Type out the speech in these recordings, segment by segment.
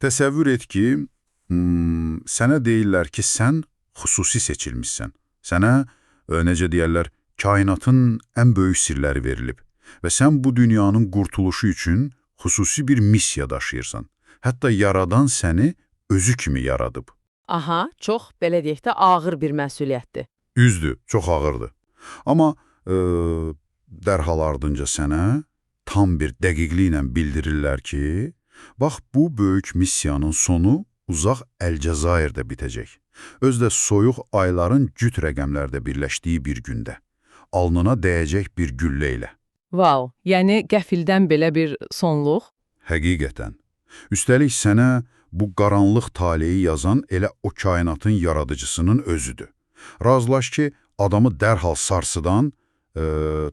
Təsəvvür et ki, sənə deyirlər ki, sən xüsusi seçilmişsən. Sənə, necə deyərlər, kainatın ən böyük sirləri verilib və sən bu dünyanın qurtuluşu üçün xüsusi bir missiya daşıyırsan. Hətta Yaradan səni özü kimi yaradıb. Aha, çox, belə deyək də, ağır bir məsuliyyətdir. Üzdür, çox ağırdır. Amma dərhal ardınca sənə tam bir dəqiqliklə bildirirlər ki, bax, bu böyük missiyanın sonu uzaq Əlcəzairdə bitəcək. Özdə soyuq ayların cüt rəqəmlərdə birləşdiyi bir gündə. Alnına dəyəcək bir güllə ilə. Vau, yəni qəfildən belə bir sonluq? Həqiqətən. Üstəlik sənə bu qaranlıq taleyi yazan elə o kainatın yaradıcısının özüdür. Razılaş ki, adamı dərhal sarsıdan,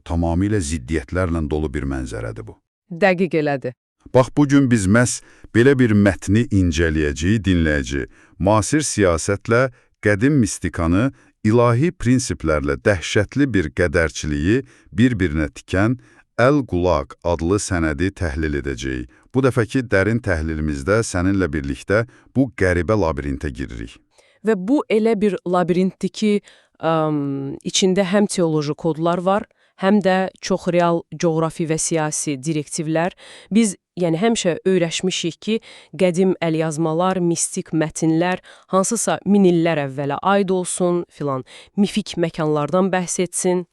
tamamilə ziddiyyətlərlə dolu bir mənzərədir bu. Dəqiq elədi. Bax, bugün biz məhz belə bir mətni incələyəcəyik, dinləyəcəyik. Müasir siyasətlə qədim mistikanı, ilahi prinsiplərlə dəhşətli bir qədərçiliyi bir-birinə tikən Əl-Qulaq adlı sənədi təhlil edəcəyik. Bu dəfəki dərin təhlilimizdə səninlə birlikdə bu qəribə labirintə giririk. Və bu elə bir labirintdir ki, içində həm teoloji kodlar var, həm də çox real coğrafi və siyasi direktivlər. Biz həmişə öyrəşmişik ki, qədim əlyazmalar, mistik mətnlər hansısa min illər əvvələ aid olsun, filan, mifik məkanlardan bəhs etsin,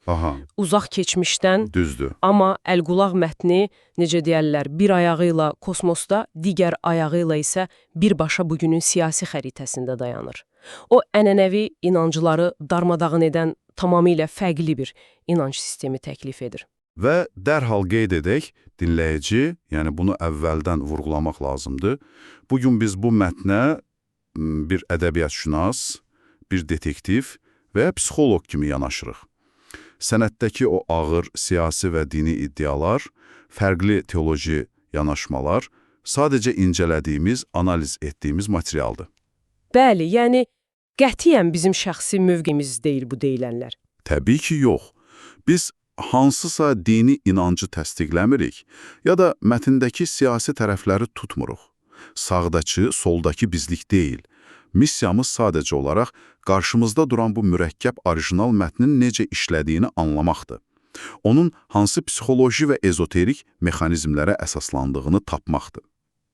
uzaq keçmişdən. Düzdür. Amma Əl-Qulaq mətni, necə deyərlər, bir ayağı ilə kosmosda, digər ayağı ilə isə birbaşa bugünün siyasi xəritəsində dayanır. O, ənənəvi inancları darmadağın edən tamamilə fərqli bir inanc sistemi təklif edir. Və dərhal qeyd edək, dinləyici, yəni bunu əvvəldən vurğulamaq lazımdır. Bugün biz bu mətnə bir ədəbiyyatşünas, bir detektiv və psixoloq kimi yanaşırıq. Sənətdəki o ağır siyasi və dini iddialar, fərqli teoloji yanaşmalar sadəcə incələdiyimiz, analiz etdiyimiz materialdır. Bəli, yəni qətiyyən bizim şəxsi mövqemiz deyil bu deyilənlər. Təbii ki, yox. Biz hansısa dini inancı təsdiqləmirik, ya da mətndəki siyasi tərəfləri tutmuruq. Sağdakı, soldakı bizlik deyil. Missiyamız sadəcə olaraq qarşımızda duran bu mürəkkəb orijinal mətnin necə işlədiyini anlamaqdır. Onun hansı psixoloji və ezoterik mexanizmlərə əsaslandığını tapmaqdır.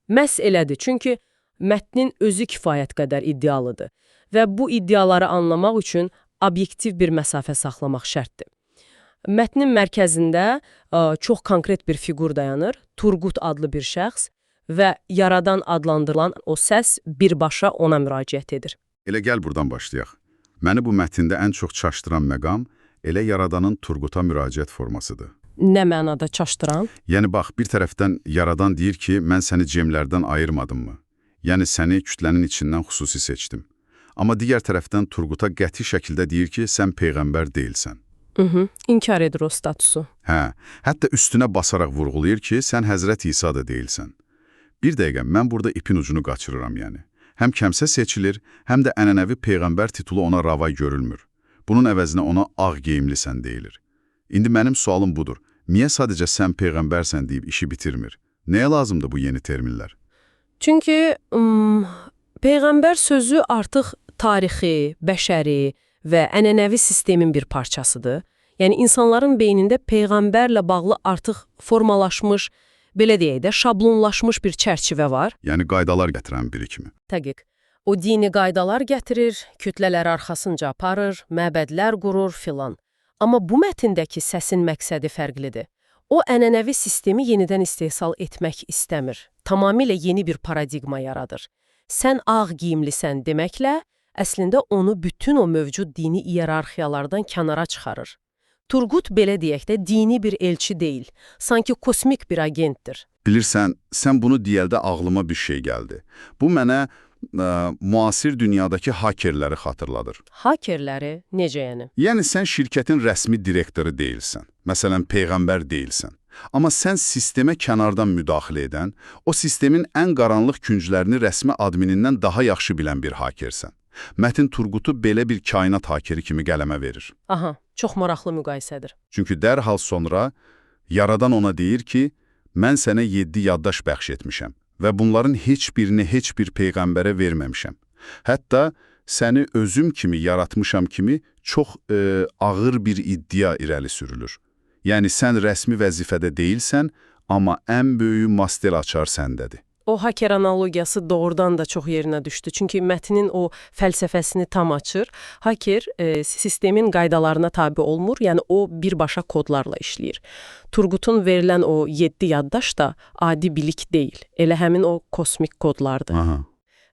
Məhz elədir, çünki mətnin özü kifayət qədər iddialıdır və bu iddiaları anlamaq üçün obyektiv bir məsafə saxlamaq şərtdir. Mətnin mərkəzində çox konkret bir fiqur dayanır, Turqut adlı bir şəxs və Yaradan adlandırılan o səs birbaşa ona müraciət edir. Elə gəl buradan başlayaq. Məni bu mətndə ən çox çaşdıran məqam elə Yaradanın Turquta müraciət formasıdır. Nə mənada çaşdıran? Yəni bax, bir tərəfdən Yaradan deyir ki, mən səni cemlərdən ayırmadım mı? Yəni səni kütlənin içindən xüsusi seçdim. Amma digər tərəfdən Turquta qəti şəkildə deyir ki, sən peyğəmbər deyilsən. İnkar edir o statusu. Hətta üstünə basaraq vurğulayır ki, sən Həzrət İsa da deyilsən. Bir dəqiqə, mən burada ipin ucunu qaçırıram yəni. Həm kəmsə seçilir, həm də ənənəvi peyğəmbər titulu ona ravay görülmür. Bunun əvəzinə ona ağ geyimlisən deyilir. İndi mənim sualım budur. Niyə sadəcə sən peyğəmbərsən deyib işi bitirmir? Nəyə lazımdır bu yeni terminlər? Çünki peyğəmbər sözü artıq tarixi, bəşəri və ənənəvi sistemin bir parçasıdır. Yəni, insanların beynində peyğəmbərlə bağlı artıq formalaşmış, belə deyək də, şablonlaşmış bir çərçivə var. Yəni, qaydalar gətirən biri kimi. Təqiq. O dini qaydalar gətirir, kütlələr arxasınca aparır, məbədlər qurur filan. Amma bu mətndəki səsin məqsədi fərqlidir. O, ənənəvi sistemi yenidən istehsal etmək istəmir. Tamamilə yeni bir paradigma yaradır. Sən ağ geyimlisən deməklə, əslində onu bütün o mövcud dini iyerarxiyalardan kənara çıxarır. Turqut, belə deyək də, dini bir elçi deyil, sanki kosmik bir agentdir. Bilirsən, sən bunu deyəldə ağlıma bir şey gəldi. Bu mənə müasir dünyadakı hakerləri xatırladır. Hakerləri? Necə yəni? Yəni, sən şirkətin rəsmi direktoru deyilsən, məsələn, peyğəmbər deyilsən. Amma sən sistemə kənardan müdaxilə edən, o sistemin ən qaranlıq künclərini rəsmi adminindən daha yaxşı bilən bir hakersən. Mətin Turqutu belə bir kainat hakeri kimi qələmə verir. Aha, çox maraqlı müqayisədir. Çünki dərhal sonra Yaradan ona deyir ki, mən sənə 7 yaddaş bəxş etmişəm və bunların heç birini heç bir peyğəmbərə verməmişəm. Hətta səni özüm kimi yaratmışam kimi çox ağır bir iddia irəli sürülür. Yəni sən rəsmi vəzifədə deyilsən, amma ən böyük master açar səndədir. O hacker analogiyası doğrudan da çox yerinə düşdü. Çünki mətnin o fəlsəfəsini tam açır. Hacker sistemin qaydalarına tabe olmur, yəni o birbaşa kodlarla işləyir. Turqutun verilən o 7 yaddaş da adi bilik deyil. Elə həmin o kosmik kodlardır. Aha.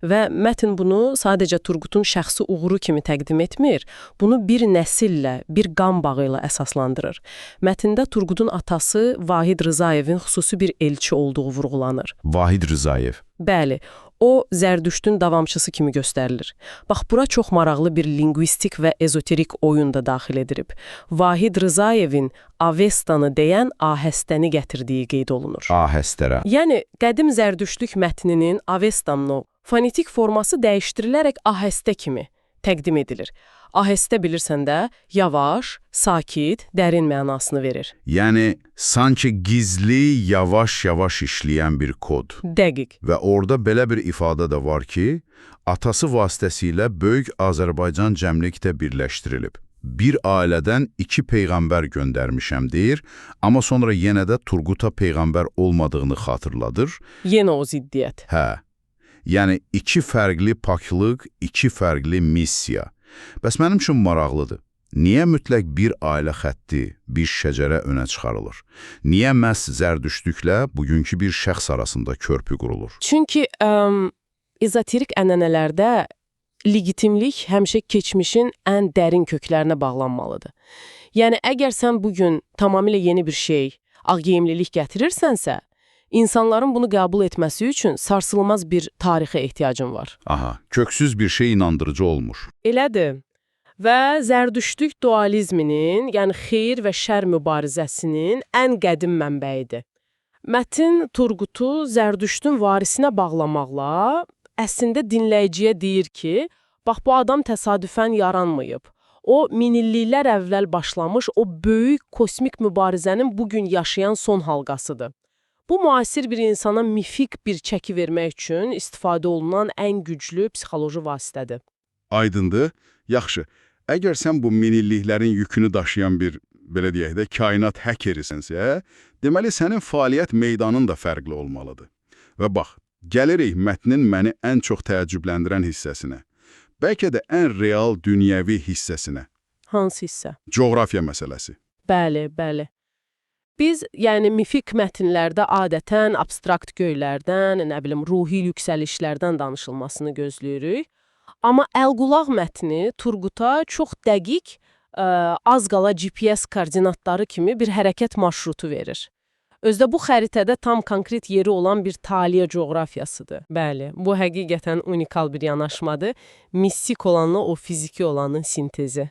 Və mətn bunu sadəcə Turqutun şəxsi uğuru kimi təqdim etmir, bunu bir nəsillə, bir qan bağı ilə əsaslandırır. Mətndə Turqutun atası Vahid Rızayevin xüsusi bir elçi olduğu vurğulanır. Vahid Rızayev. Bəli, o Zərdüştün davamçısı kimi göstərilir. Bax, bura çox maraqlı bir lingvistik və ezoterik oyun da daxil edilib. Vahid Rızayevin Avestanı deyən ahəstəni gətirdiyi qeyd olunur. Ahəstərə. Yəni, qədim Zərdüştlük mətninin Avestanın fonetik forması dəyişdirilərək ahəstə kimi təqdim edilir. Ahəstə bilirsən də, yavaş, sakit, dərin mənasını verir. Yəni, sanki gizli, yavaş-yavaş işləyən bir kod. Dəqiq. Və orada belə bir ifadə də var ki, atası vasitəsilə Böyük Azərbaycan cəmlikdə birləşdirilib. Bir ailədən 2 peyğəmbər göndərmişəm deyir, amma sonra yenə də Turquta peyğəmbər olmadığını xatırladır. Yenə o ziddiyyət. Hə, yəni 2 fərqli paklıq, 2 fərqli missiya. Bəs mənim üçün maraqlıdır. Niyə mütləq bir ailə xətti, bir şəcərə önə çıxarılır? Niyə məhz zərdüştlüklə bugünkü bir şəxs arasında körpü qurulur? Çünki ezoterik ənənələrdə legitimlik həmişə keçmişin ən dərin köklərinə bağlanmalıdır. Yəni, əgər sən bugün tamamilə yeni bir şey, ağgeyimlilik gətirirsənsə, İnsanların bunu qəbul etməsi üçün sarsılmaz bir tarixə ehtiyacın var. Aha, köksüz bir şey inandırıcı olmuş. Elədir. Və Zərdüştlük dualizminin, yəni xeyir və şər mübarizəsinin ən qədim mənbəyidir. Mətn Turqutu Zərdüştün varisinə bağlamaqla əslində dinləyiciyə deyir ki, bax, bu adam təsadüfən yaranmayıb. O, minilliklər əvvəl başlamış o böyük kosmik mübarizənin bugün yaşayan son halqasıdır. Bu, müasir bir insana mifik bir çəki vermək üçün istifadə olunan ən güclü psixoloji vasitədir. Aydındır. Yaxşı, əgər sən bu minilliklərin yükünü daşıyan bir, belə deyək də, kainat həkerisinsə, deməli sənin fəaliyyət meydanın da fərqli olmalıdır. Və bax, gəlirik mətnin məni ən çox təəccübləndirən hissəsinə. Bəlkə də ən real dünyəvi hissəsinə. Hansı hissə? Coğrafiya məsələsi. Bəli, bəli. Biz, yəni mifik mətnlərdə adətən abstrakt göylərdən, nə bilim, ruhi yüksəlişlərdən danışılmasını gözləyirik. Amma Əlqulaq mətni Turquta çox dəqiq, az qala GPS koordinatları kimi bir hərəkət marşrutu verir. Özdə bu xəritədə tam konkret yeri olan bir taliyə coğrafiyasıdır. Bəli, bu həqiqətən unikal bir yanaşmadır. Mistik olanla o fiziki olanın sintezi.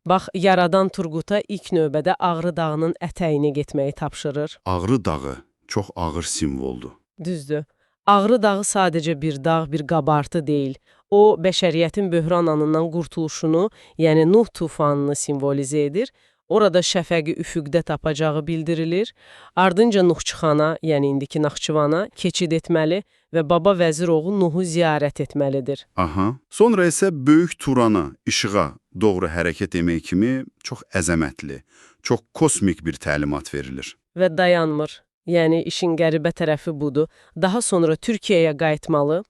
Bax, yaradan Turquta ilk növbədə Ağrı dağının ətəyini getməyi tapşırır. Ağrı dağı çox ağır simvoldur. Düzdür. Ağrı dağı sadəcə bir dağ, bir qabartı deyil. O, bəşəriyyətin böhran anından qurtuluşunu, yəni Nuh tufanını simvolizə edir. Orada şəfəqi üfüqdə tapacağı bildirilir. Ardınca Nuhçıxana, yəni indiki Naxçıvana keçid etməli və baba vəzir oğlu Nuhu ziyarət etməlidir. Aha. Sonra isə Böyük Turana, işığa doğru hərəkət etmək kimi çox əzəmətli, çox kosmik bir təlimat verilir. Və dayanmır. Yəni işin qəribə tərəfi budur. Daha sonra Türkiyəyə qayıtmalı.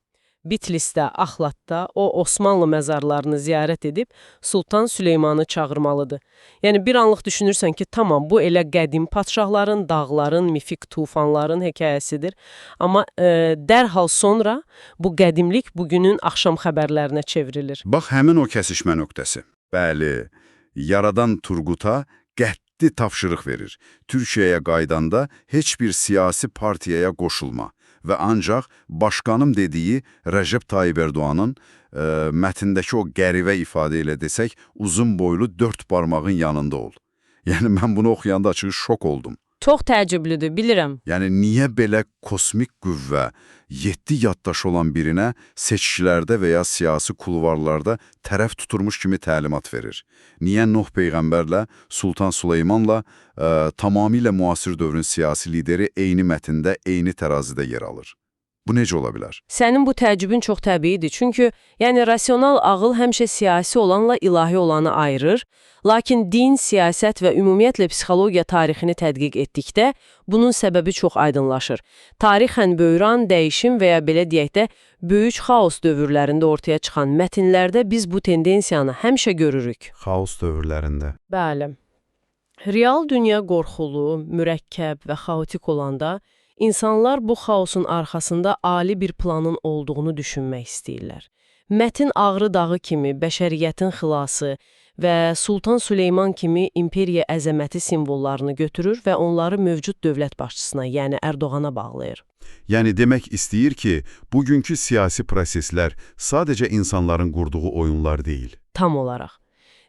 Bitlisdə, Axlatda o Osmanlı məzarlarını ziyarət edib Sultan Süleymanı çağırmalıdır. Yəni bir anlıq düşünürsən ki, tamam, bu elə qədim padşahların, dağların, mifik tufanların hekayəsidir. Amma dərhal sonra bu qədimlik bugünün axşam xəbərlərinə çevrilir. Bax, həmin o kəsişmə nöqtəsi. Bəli, yaradan Turquta qəti tapşırıq verir. Türkiyəyə qaydanda heç bir siyasi partiyaya qoşulma. Və ancaq başqanım dediyi Rəcəb Tayyib Erdoğanın mətndəki o qəribə ifadə ilə desək, uzun boylu 4 barmağın yanında ol. Yəni, mən bunu oxuyanda açıq şok oldum. Çox təəccüblüdür, bilirəm. Yəni, niyə belə kosmik qüvvə 7 yaddaş olan birinə seçkilərdə və ya siyasi kulvarlarda tərəf tuturmuş kimi təlimat verir? Niyə Nuh Peyğəmbərlə Sultan Süleymanla tamamilə müasir dövrün siyasi lideri eyni mətndə, eyni tərazidə yer alır? Bu necə ola bilər? Sənin bu təəccübün çox təbiidir, çünki rasional ağıl həmişə siyasi olanla ilahi olanı ayırır, lakin din, siyasət və ümumiyyətlə psixologiya tarixini tədqiq etdikdə bunun səbəbi çox aydınlaşır. Tarixən böhran, dəyişim və ya belə deyək də, böyük xaos dövrlərində ortaya çıxan mətnlərdə biz bu tendensiyanı həmişə görürük. Xaos dövrlərində. Bəli. Real dünya qorxulu, mürəkkəb və xaotik olanda, İnsanlar bu xaosun arxasında ali bir planın olduğunu düşünmək istəyirlər. Mətin Ağrı dağı kimi bəşəriyyətin xilası və Sultan Süleyman kimi imperiya əzəməti simvollarını götürür və onları mövcud dövlət başçısına, yəni Ərdoğana bağlayır. Yəni demək istəyir ki, bugünkü siyasi proseslər sadəcə insanların qurduğu oyunlar deyil. Tam olaraq.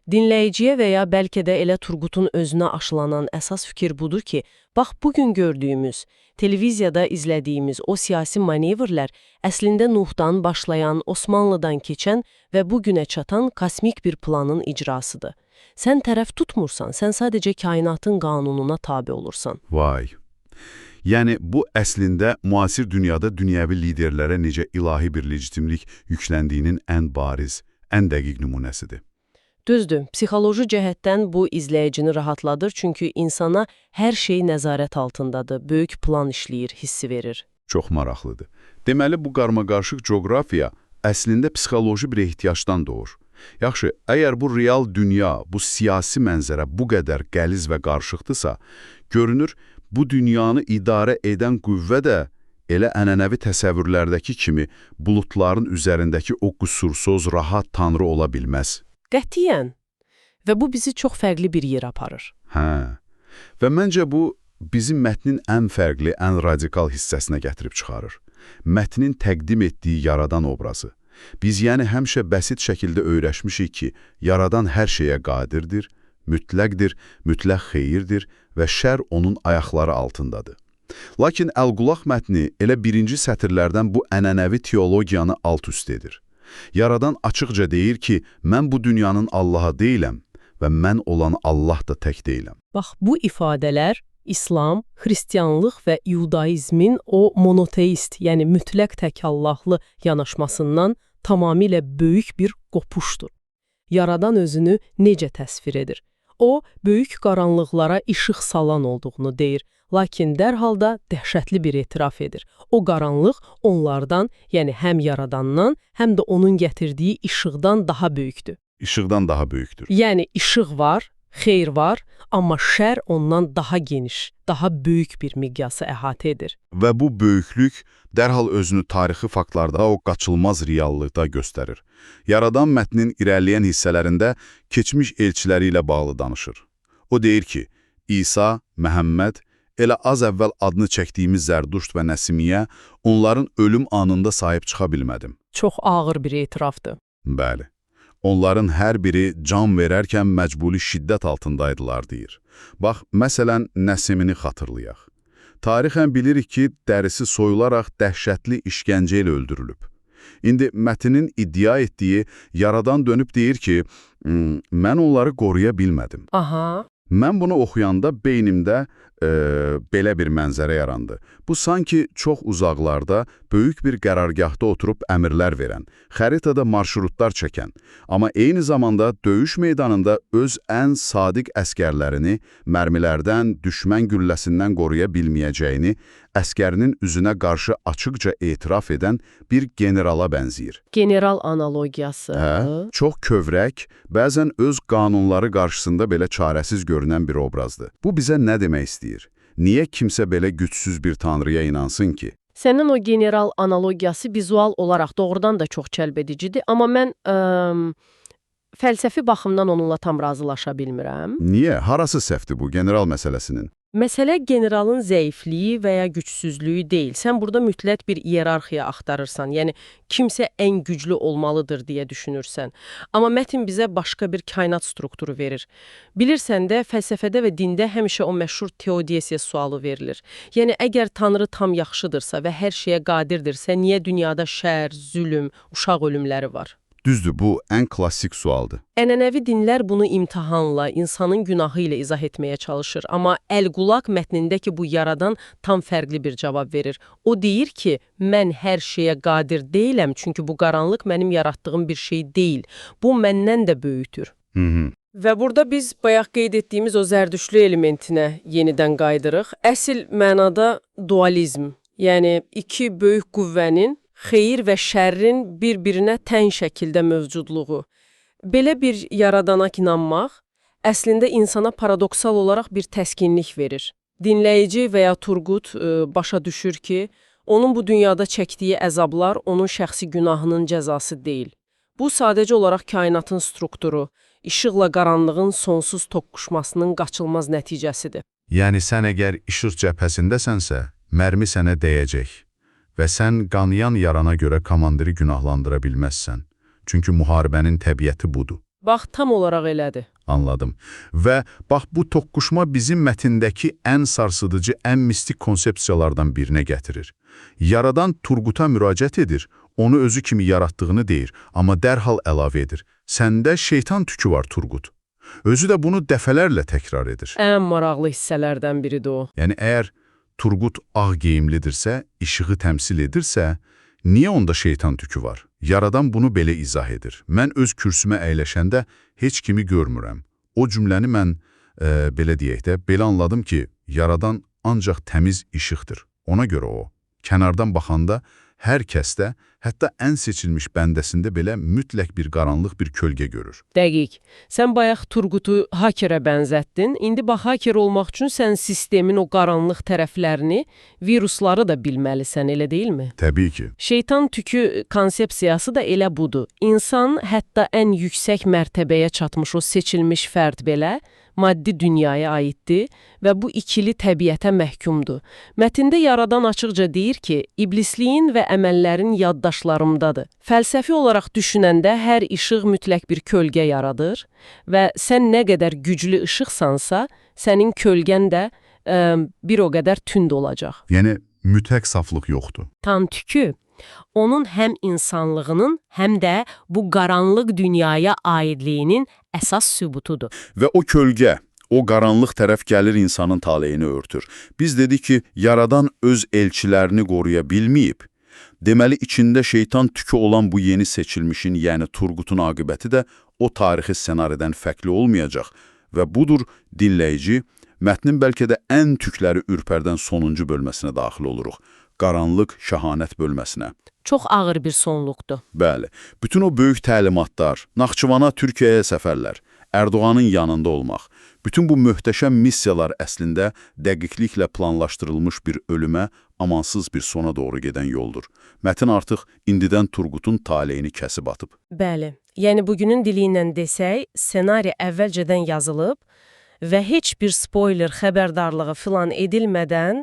Dinləyiciyə və ya bəlkə də elə Turqutun özünə aşılanan əsas fikir budur ki, bax bugün gördüyümüz, televiziyada izlədiyimiz o siyasi manevrlər əslində Nuhdan başlayan, Osmanlıdan keçən və bugünə çatan kosmik bir planın icrasıdır. Sən tərəf tutmursan, sən sadəcə kainatın qanununa tabe olursan. Vay! Yəni bu əslində müasir dünyada dünyəvi liderlərə necə ilahi bir legitimlik yükləndiyinin ən bariz, ən dəqiq nümunəsidir. Düzdür, psixoloji cəhətdən bu izləyicini rahatladır, çünki insana hər şey nəzarət altındadır, böyük plan işləyir, hissi verir. Çox maraqlıdır. Deməli, bu qarmaqarışıq coğrafiya əslində psixoloji bir ehtiyacdan doğur. Yaxşı, əgər bu real dünya, bu siyasi mənzərə bu qədər qəliz və qarışıqdırsa, görünür, bu dünyanı idarə edən qüvvə də elə ənənəvi təsəvvürlərdəki kimi buludların üzərindəki o qüsursuz, rahat tanrı ola bilməz. Qətiyyən. Və bu bizi çox fərqli bir yerə aparır. Hə. Və məncə bu bizim mətnin ən fərqli, ən radikal hissəsinə gətirib çıxarır. Mətnin təqdim etdiyi yaradan obrazı. Biz yəni həmişə bəsit şəkildə öyrəşmişik ki, yaradan hər şeyə qadirdir, mütləqdir, mütləq xeyirdir və şər onun ayaqları altındadır. Lakin Əl-Qulaq mətni elə birinci sətirlərdən bu ənənəvi teologiyanı alt-üst edir. Yaradan açıqca deyir ki, mən bu dünyanın Allaha deyiləm və mən olan Allah da tək deyiləm. Bax, bu ifadələr İslam, Xristianlıq və İudaizmin o monoteist, yəni mütləq tək Allahlı yanaşmasından tamamilə böyük bir qopuşdur. Yaradan özünü necə təsvir edir? O, böyük qaranlıqlara işıq salan olduğunu deyir, lakin dərhal da dəhşətli bir etiraf edir. O qaranlıq onlardan, yəni həm yaradandan, həm də onun gətirdiyi işıqdan daha böyükdür. İşıqdan daha böyükdür. Yəni işıq var, xeyr var, amma şər ondan daha geniş, daha böyük bir miqyası əhatə edir. Və bu böyüklük dərhal özünü tarixi faktlarda o qaçılmaz reallıqda göstərir. Yaradan mətnin irəliləyən hissələrində keçmiş elçiləri ilə bağlı danışır. O deyir ki, İsa, Məhəmməd, elə az əvvəl adını çəkdiyimiz Zərduşt və Nəsimiyyə onların ölüm anında sahib çıxa bilmədim. Çox ağır bir etirafdır. Bəli. Onların hər biri can verərkən məcbuli şiddət altındaydılar, deyir. Bax, məsələn, Nəsimini xatırlayaq. Tarixən bilirik ki, dərisi soyularaq dəhşətli işgəncə ilə öldürülüb. İndi mətnin iddia etdiyi yaradan dönüb deyir ki, mən onları qoruya bilmədim. Aha. Mən bunu oxuyanda beynimdə belə bir mənzərə yarandı. Bu sanki çox uzaqlarda, böyük bir qərargahda oturub əmrlər verən, xəritada marşrutlar çəkən, amma eyni zamanda döyüş meydanında öz ən sadiq əskərlərini mərmilərdən, düşmən gülləsindən qoruya bilməyəcəyini, əskərinin üzünə qarşı açıqca etiraf edən bir generala bənzəyir. General analogiyası. Hə, çox kövrək, bəzən öz qanunları qarşısında belə çarəsiz görünən bir obrazdır. Bu bizə nə demək istəyir? Niyə kimsə belə gücsüz bir tanrıya inansın ki? Sənin o general analogiyası vizual olaraq doğrudan da çox cəlbedicidir, amma mən fəlsəfi baxımdan onunla tam razılaşa bilmirəm. Niyə? Harası səhvdir bu general məsələsinin? Məsələ generalın zəifliyi və ya gücsüzlüyü deyil. Sən burada mütləq bir iyerarxiya axtarırsan, yəni kimsə ən güclü olmalıdır deyə düşünürsən. Amma mətn bizə başqa bir kainat strukturu verir. Bilirsən də, fəlsəfədə və dində həmişə o məşhur teodisiya sualı verilir. Yəni, əgər Tanrı tam yaxşıdırsa və hər şeyə qadirdirsə, niyə dünyada şər, zülm, uşaq ölümləri var? Düzdür, bu ən klassik sualdır. Ənənəvi dinlər bunu imtahanla, insanın günahı ilə izah etməyə çalışır. Amma Əl-Qulaq mətnindəki bu yaradan tam fərqli bir cavab verir. O deyir ki, mən hər şeyə qadir deyiləm, çünki bu qaranlıq mənim yaratdığım bir şey deyil. Bu məndən də böyükdür. Və burada biz bayaq qeyd etdiyimiz o zərdüştlü elementinə yenidən qaydırıq. Əsl mənada dualizm, yəni iki böyük qüvvənin, xeyir və şərrin bir-birinə tən şəkildə mövcudluğu. Belə bir yaradana inanmaq əslində insana paradoksal olaraq bir təskinlik verir. Dinləyici və ya Turqut başa düşür ki, onun bu dünyada çəkdiyi əzablar onun şəxsi günahının cəzası deyil. Bu sadəcə olaraq kainatın strukturu, işıqla qaranlığın sonsuz toqquşmasının qaçılmaz nəticəsidir. Yəni sən əgər işıq cəbhəsindəsənsə, mərmi sənə dəyəcək və sən qanayan yarana görə komandiri günahlandıra bilməzsən. Çünki müharibənin təbiəti budur. Bax, tam olaraq elədir. Anladım. Və bax, bu toqquşma bizim mətndəki ən sarsıdıcı, ən mistik konsepsiyalardan birinə gətirir. Yaradan Turquta müraciət edir, onu özü kimi yaratdığını deyir, amma dərhal əlavə edir. Səndə şeytan tükü var, Turqut. Özü də bunu dəfələrlə təkrar edir. Ən maraqlı hissələrdən biridir o. Yəni, əgər Turqut ağ geyimlidirsə, işığı təmsil edirsə, niyə onda şeytan tükü var? Yaradan bunu belə izah edir. Mən öz kürsümə əyləşəndə heç kimi görmürəm. O cümləni mən, belə deyək də, belə anladım ki, yaradan ancaq təmiz işıqdır. Ona görə o, kənardan baxanda hər kəsdə, hətta ən seçilmiş bəndəsində belə mütləq bir qaranlıq bir kölgə görür. Dəqiq. Sən bayaq Turqutu hakerə bənzətdin. İndi bax, haker olmaq üçün sən sistemin o qaranlıq tərəflərini, virusları da bilməlisən, elə deyilmi? Təbii ki. Şeytan tükü konsepsiyası da elə budur. İnsan hətta ən yüksək mərtəbəyə çatmış o seçilmiş fərd belə maddi dünyaya aiddir və bu ikili təbiətə məhkumdur. Mətndə yaradan açıqca deyir ki, iblisliyin və əməllərin yaddaşlarımdadır. Fəlsəfi olaraq düşünəndə hər işıq mütləq bir kölgə yaradır və sən nə qədər güclü işıqsansa, sənin kölgən də bir o qədər tünd olacaq. Yəni, mütləq saflıq yoxdur. Tan tükü onun həm insanlığının, həm də bu qaranlıq dünyaya aidliyinin əsas sübutudur. Və o kölgə, o qaranlıq tərəf gəlir insanın taleyini örtür. Biz dedik ki, yaradan öz elçilərini qoruya bilməyib. Deməli, içində şeytan tükü olan bu yeni seçilmişin, yəni Turqutun aqibəti də o tarixi ssenaridən fərqli olmayacaq. Və budur dinləyici, mətnin bəlkə də ən tükləri ürpərdən sonuncu bölməsinə daxil oluruq. Qaranlıq şəhanət bölməsinə. Çox ağır bir sonluqdur. Bəli, bütün o böyük təlimatlar, Naxçıvana, Türkiyəyə səfərlər, Ərdoğanın yanında olmaq, bütün bu möhtəşəm missiyalar əslində dəqiqliklə planlaşdırılmış bir ölümə, amansız bir sona doğru gedən yoldur. Mətin artıq indidən Turqutun taleyini kəsib atıb. Bəli, yəni bugünün dili ilə desək, ssenari əvvəlcədən yazılıb, və heç bir spoiler xəbərdarlığı filan edilmədən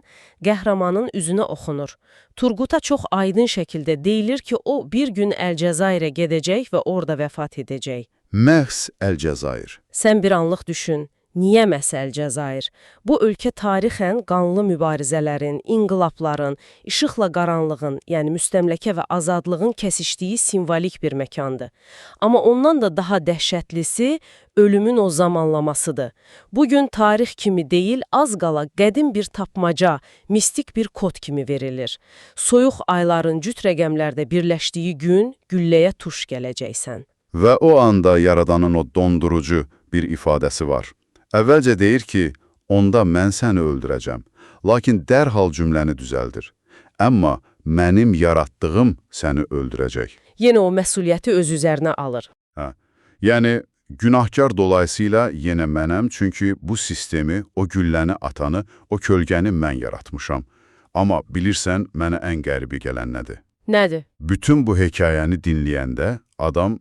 qəhrəmanın üzünə oxunur. Turquta çox aydın şəkildə deyilir ki, o bir gün Əlcəzairə gedəcək və orada vəfat edəcək. Məhz Əlcəzair. Sən bir anlıq düşün. Niyə məhz Əlcəzair? Bu ölkə tarixən qanlı mübarizələrin, inqilabların, işıqla qaranlığın, yəni müstəmləkə və azadlığın kəsişdiyi simvolik bir məkandır. Amma ondan da daha dəhşətlisi ölümün o zamanlamasıdır. Bugün tarix kimi deyil, az qala qədim bir tapmaca, mistik bir kod kimi verilir. Soyuq ayların cüt rəqəmlərdə birləşdiyi gün gülləyə tuş gələcəksən. Və o anda yaradanın o dondurucu bir ifadəsi var. Əvvəlcə deyir ki, onda mən səni öldürəcəm, lakin dərhal cümləni düzəldir. Amma mənim yaratdığım səni öldürəcək. Yenə o məsuliyyəti öz üzərinə alır. Yəni, günahkar dolayısıyla yenə mənəm, çünki bu sistemi, o gülləni atanı, o kölgəni mən yaratmışam. Amma bilirsən, mənə ən qəribi gələn nədir? Nədir? Bütün bu hekayəni dinləyəndə adam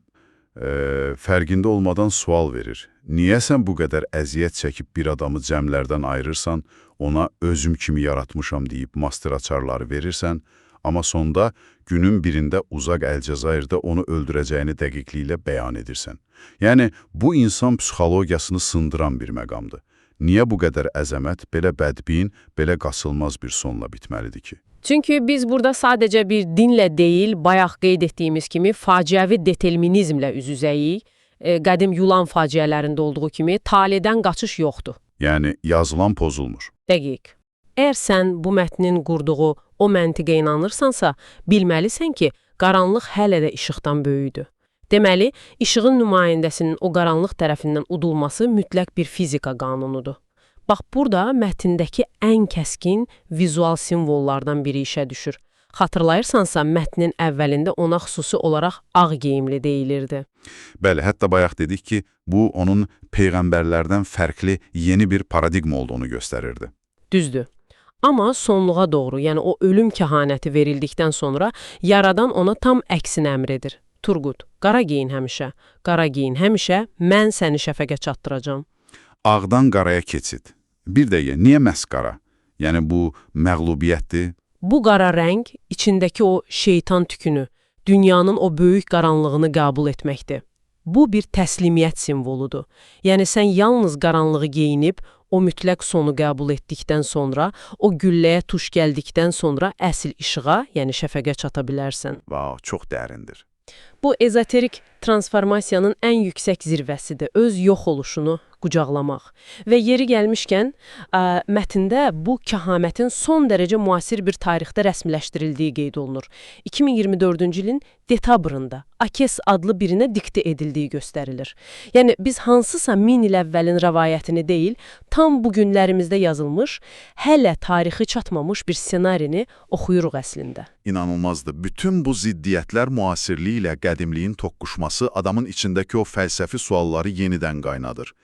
fərqində olmadan sual verir. Niyə sən bu qədər əziyyət çəkib bir adamı cəmlərdən ayırırsan, ona özüm kimi yaratmışam deyib master açarları verirsən, amma sonda günün birində uzaq Əlcəzairdə onu öldürəcəyini dəqiqliklə bəyan edirsən. Yəni, bu insan psixologiyasını sındıran bir məqamdır. Niyə bu qədər əzəmət, belə bədbin, belə qasılmaz bir sonla bitməlidir ki? Çünki biz burada sadəcə bir dinlə deyil, bayaq qeyd etdiyimiz kimi faciəvi determinizmlə üz-üzəyik. Qədim Yunan faciələrində olduğu kimi taledən qaçış yoxdur. Yəni yazılan pozulmur. Dəqiq. Əgər sən bu mətnin qurduğu o məntiqə inanırsansa, bilməlisən ki, qaranlıq hələ də işıqdan böyükdür. Deməli, işığın nümayəndəsinin o qaranlıq tərəfindən udulması mütləq bir fizika qanunudur. Bax, burada mətndəki ən kəskin vizual simvollardan biri işə düşür. Xatırlayırsansa, mətnin əvvəlində ona xüsusi olaraq ağ geyimli deyilirdi. Bəli, hətta bayaq dedik ki, bu onun peyğəmbərlərdən fərqli yeni bir paradigma olduğunu göstərirdi. Düzdür. Amma sonluğa doğru, yəni o ölüm kəhanəti verildikdən sonra yaradan ona tam əksin əmr edir. Turqut, qara giyin həmişə, qara giyin həmişə, mən səni şəfəqə çatdıracağam. Ağdan qaraya keçid. Bir dəqiqə, niyə məhz qara? Yəni bu məğlubiyyətdir. Bu qara rəng içindəki o şeytan tükünü, dünyanın o böyük qaranlığını qəbul etməkdir. Bu bir təslimiyyət simvoludur. Yəni sən yalnız qaranlığı geyinib, o mütləq sonu qəbul etdikdən sonra, o gülləyə tuş gəldikdən sonra əsl işığa, yəni şəfəqə çata bilərsən. Vau, çox dərindir. Bu ezoterik transformasiyanın ən yüksək zirvəsidir, öz yox oluşunu qucaqlamaq. Və yeri gəlmişkən, mətndə bu kəhamətin son dərəcə müasir bir tarixdə rəsmiləşdirildiyi qeyd olunur. 2024-cü ilin dekabrında Akes adlı birinə diktə edildiyi göstərilir. Yəni, biz hansısa 1000 il əvvəlin rəvayətini deyil, tam bu günlərimizdə yazılmış, hələ tarixi çatmamış bir ssenarini oxuyuruq əslində. İnanılmazdır. Bütün bu ziddiyyətlər müasirliyi ilə qədimliyin toqquşması adamın içindəki o fəlsəfi sualları yenidən qaynadır.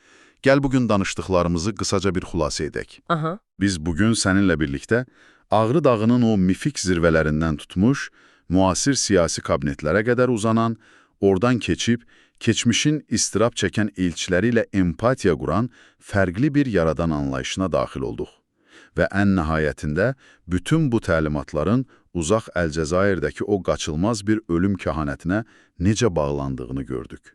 Gəl bugün danışdıqlarımızı qısaca bir xülasə edək. Aha. Biz bugün səninlə birlikdə Ağrı dağının o mifik zirvələrindən tutmuş, müasir siyasi kabinetlərə qədər uzanan, oradan keçib, keçmişin istirab çəkən elçiləri ilə empatiya quran fərqli bir yaradan anlayışına daxil olduq. Və ən nəhayətində bütün bu təlimatların uzaq Əlcəzairdəki o qaçılmaz bir ölüm kəhanətinə necə bağlandığını gördük.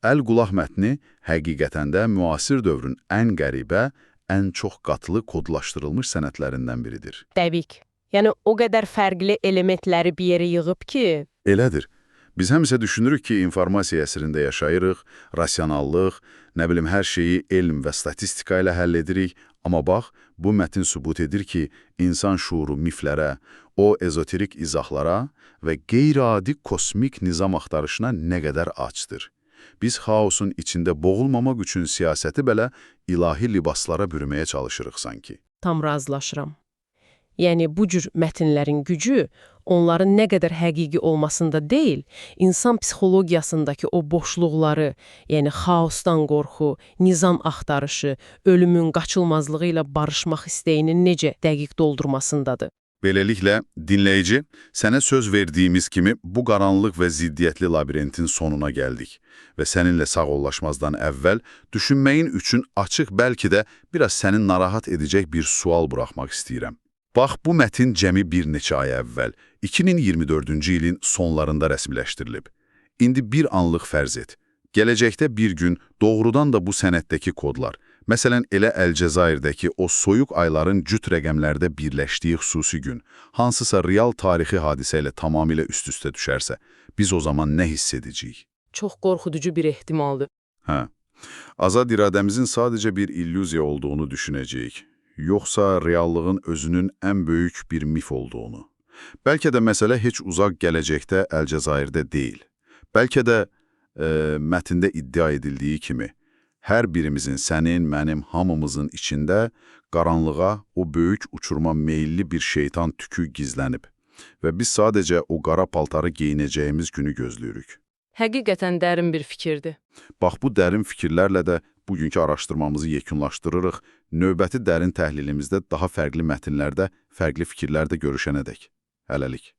Əl-Qulaq mətni həqiqətən də müasir dövrün ən qəribə, ən çox qatlı kodlaşdırılmış sənətlərindən biridir. Təbii. Yəni, o qədər fərqli elementləri bir yerə yığıb ki... Elədir. Biz həmişə düşünürük ki, informasiya əsrində yaşayırıq, rasionallıq, hər şeyi elm və statistika ilə həll edirik, amma bax, bu mətin sübut edir ki, insan şuuru miflərə, o ezoterik izahlara və qeyri-adi kosmik nizam axtarışına nə qədər açdır. Biz xaosun içində boğulmamaq üçün siyasəti belə ilahi libaslara bürüməyə çalışırıq sanki. Tam razılaşıram. Yəni, bu cür mətinlərin gücü onların nə qədər həqiqi olmasında deyil, insan psixologiyasındakı o boşluqları, yəni xaosdan qorxu, nizam axtarışı, ölümün qaçılmazlığı ilə barışmaq istəyinin necə dəqiq doldurmasındadır. Beləliklə, dinləyici, sənə söz verdiyimiz kimi bu qaranlıq və ziddiyyətli labirintin sonuna gəldik və səninlə sağollaşmazdan əvvəl düşünməyin üçün açıq, bəlkə də biraz səni narahat edəcək bir sual buraxmaq istəyirəm. Bax, bu mətin cəmi bir neçə ay əvvəl, 2024-cü ilin sonlarında rəsmiləşdirilib. İndi bir anlıq fərz et. Gələcəkdə bir gün doğrudan da bu sənətdəki kodlar, məsələn, elə Əlcəzairdəki o soyuq ayların cüt rəqəmlərdə birləşdiyi xüsusi gün, hansısa real tarixi hadisə ilə tamamilə üst-üstə düşərsə, biz o zaman nə hiss edəcəyik? Çox qorxuducu bir ehtimaldır. Hə, azad iradəmizin sadəcə bir illüziya olduğunu düşünəcəyik, yoxsa reallığın özünün ən böyük bir mif olduğunu. Bəlkə də məsələ heç uzaq gələcəkdə Əlcəzairdə deyil. Bəlkə də mətndə iddia edildiyi kimi, hər birimizin, sənin, mənim, hamımızın içində qaranlığa, o böyük uçurma meyilli bir şeytan tükü gizlənib və biz sadəcə o qara paltarı geyinəcəyimiz günü gözləyirik. Həqiqətən dərin bir fikirdir. Bax, bu dərin fikirlərlə də bugünkü araşdırmamızı yekunlaşdırırıq, növbəti dərin təhlilimizdə daha fərqli mətnlərdə, fərqli fikirlərdə görüşənədək. Hələlik.